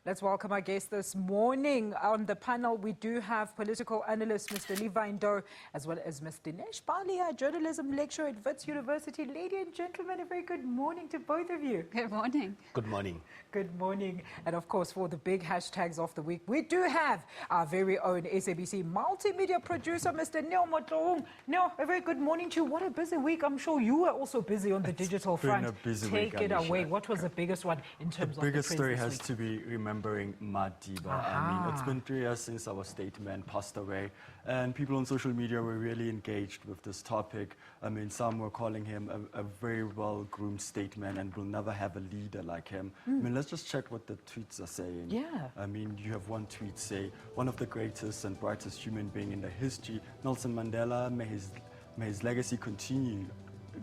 Let's welcome our guest this morning. On the panel, we do have political analyst Mr. Levi Ndor, as well as Ms. Dinesh Palia, journalism lecturer at Wits University. Ladies and gentlemen, a very good morning to both of you. Good morning. Good morning. Good morning. And of course, for the big hashtags of the week, we do have our very own SABC Multimedia Producer, Mr. Neo Motloung. Neo, a very good morning to you. What a busy week. I'm sure you were also busy on the digital front. Take it away. What was the biggest one in terms of the biggest story has to be remembering Madiba. I mean, it's been 3 years since our statesman passed away, and people on social media were really engaged with this topic. I mean, some were calling him a very well-groomed statesman and will never have a leader like him. I mean, let's just check what the tweets are saying. Yeah. I mean, you have one tweet say, one of the greatest and brightest human being in the history, Nelson Mandela, may his legacy continue.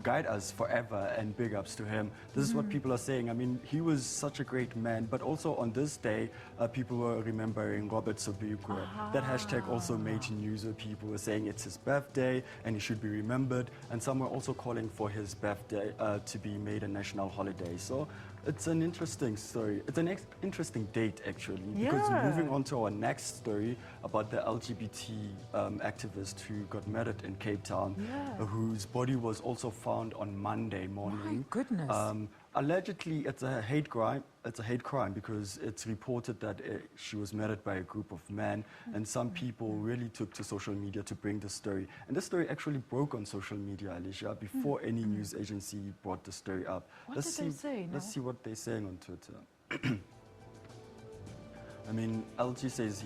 Guide us forever, and big ups to him. This is what people are saying. I mean, he was such a great man, but also on this day, people were remembering Robert Sobukwe. That hashtag also made news where people were saying it's his birthday and he should be remembered, and some were also calling for his birthday to be made a national holiday. So it's an interesting story. It's an interesting date, actually, because moving on to our next story about the LGBT activist who got murdered in Cape Town, whose body was also found on Monday morning. My goodness. Allegedly, it's a hate crime. It's a hate crime because it's reported that she was murdered by a group of men, and some people really took to social media to bring the story. And this story actually broke on social media, Alicia, before any news agency brought the story up. What did they say? Let's see what they're saying on Twitter. I mean, LG says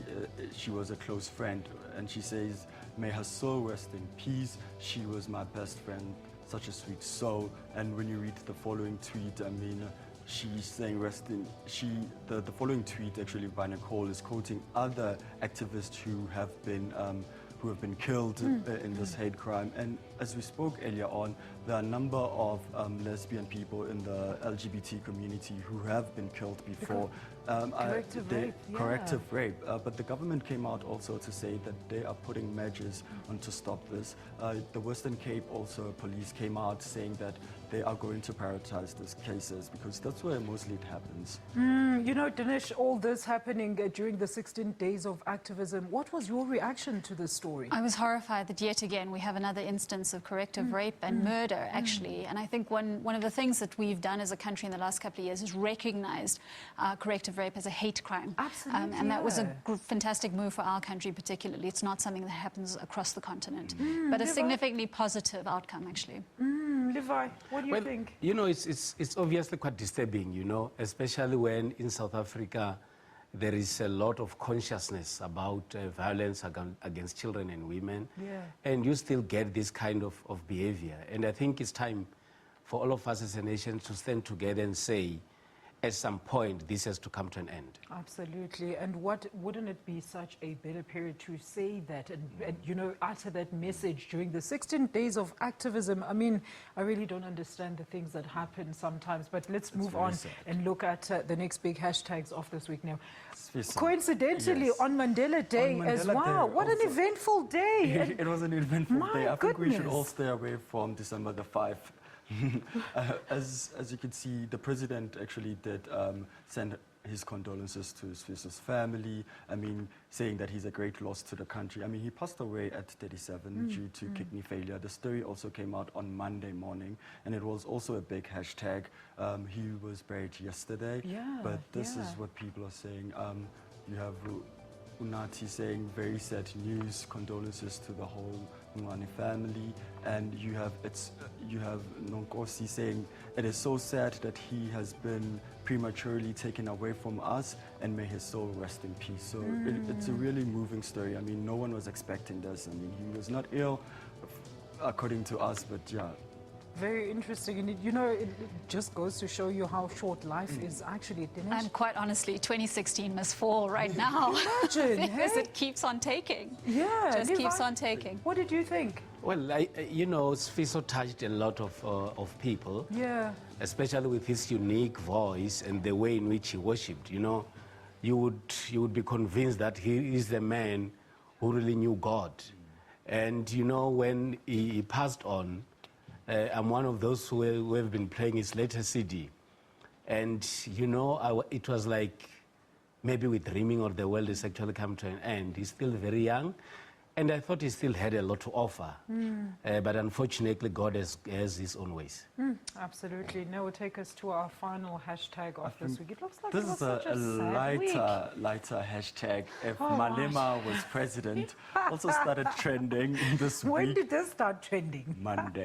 she was a close friend, and she says, may her soul rest in peace. She was my best friend, such a sweet soul. And when you read the following tweet, I mean, she's saying the following tweet actually by Nicole is quoting other activists who have been killed in this hate crime. And as we spoke earlier on, there are a number of lesbian people in the LGBT community who have been killed before. Corrective rape. But the government came out also to say that they are putting measures on to stop this. The Western Cape also, police came out saying that they are going to prioritize these cases because that's where mostly it happens. You know, Dinesh, all this happening during the 16 days of activism, what was your reaction to this story? I was horrified that yet again we have another instance of corrective rape and murder, actually. And I think one of the things that we've done as a country in the last couple of years is recognized corrective rape as a hate crime. Absolutely. And that was a fantastic move for our country particularly. It's not something that happens across the continent, but a significantly positive outcome, actually. Levi, what do you think? You know, it's obviously quite disturbing, you know, especially when in South Africa there is a lot of consciousness about violence against children and women, and you still get this kind of behavior. And I think it's time for all of us as a nation to stand together and say, at some point, this has to come to an end. Absolutely. And wouldn't it be such a better period to say that and you know, utter that message during the 16 days of activism? I mean, I really don't understand the things that happen sometimes, but let's move on and look at the next big hashtags of this week now. Coincidentally, on Mandela Day as well. What an eventful day. It was an eventful day. I think we should all stay away from December the 5th. As you can see, the president actually did send his condolences to his family. I mean, saying that he's a great loss to the country. I mean, he passed away at 37 due to kidney failure. The story also came out on Monday morning, and it was also a big hashtag. He was buried yesterday, but this is what people are saying. You have Unati saying very sad news, condolences to the whole Ngwane family, and you have Nonkosi saying it is so sad that he has been prematurely taken away from us, and may his soul rest in peace. So it's a really moving story. I mean, no one was expecting this. I mean, he was not ill, according to us, but yeah. Very interesting. And you know, it just goes to show you how short life is actually. Dinesh? And quite honestly, 2016 must fall right now. Imagine, because it keeps on taking. Yeah. Just keeps on taking. What did you think? Well, you know, Sfiso touched a lot of people. Yeah. Especially with his unique voice and the way in which he worshipped. You know, you would be convinced that he is the man who really knew God. And you know, when he passed on, I'm one of those who have been playing his latest CD. And, you know, it was like maybe we're dreaming or the world is actually come to an end. He's still very young. And I thought he still had a lot to offer. But unfortunately, God has his own ways. Absolutely. Now we'll take us to our final hashtag of this week. It looks like This it was is such a sad week. lighter hashtag. If Malema was president, also started trending this week. When did this start trending? Monday.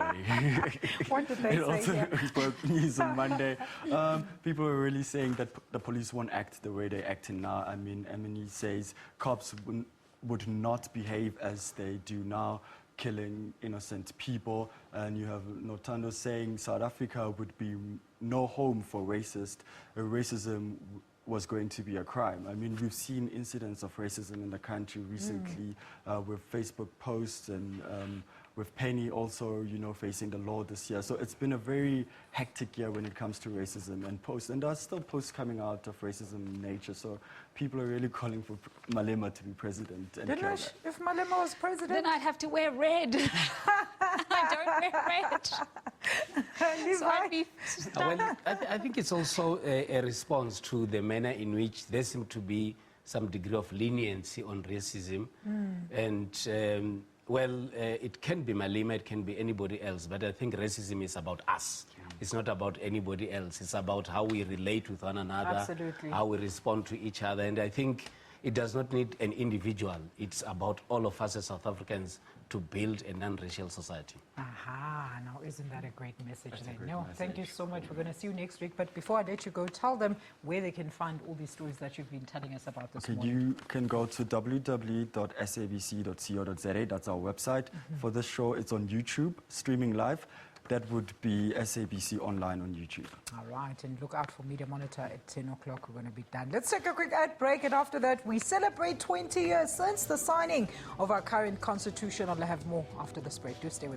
What did they It say also here? broke news on Monday. People were really saying that the police won't act the way they're acting now. I mean, he says cops would not behave as they do now, killing innocent people. And you have Notando saying South Africa would be no home for racism was going to be a crime. I mean, we've seen incidents of racism in the country recently with Facebook posts and with Penny also, facing the law this year. So it's been a very hectic year when it comes to racism and posts. And there are still posts coming out of racism nature. So people are really calling for Malema to be president. And If Malema was president? Then I'd have to wear red. I don't wear red. So I'd be stuck. Well, I think it's also a response to the manner in which there seems to be some degree of leniency on racism. And it can be Malema, it can be anybody else, but I think racism is about us. It's not about anybody else. It's about how we relate with one another, Absolutely. how we respond to each other. And I think it does not need an individual. It's about all of us as South Africans to build a non-racial society. Aha, now isn't that a great message? That's a then? great No, message. thank you so much. We're going to see you next week. But before I let you go, tell them where they can find all these stories that you've been telling us about this morning. You can go to www.sabc.co.za. That's our website. For this show, it's on YouTube, streaming live. That would be SABC Online on YouTube. All right, and look out for Media Monitor at 10 o'clock. We're going to be done. Let's take a quick ad break, and after that, we celebrate 20 years since the signing of our current constitution. I'll have more after this break. Do stay with us.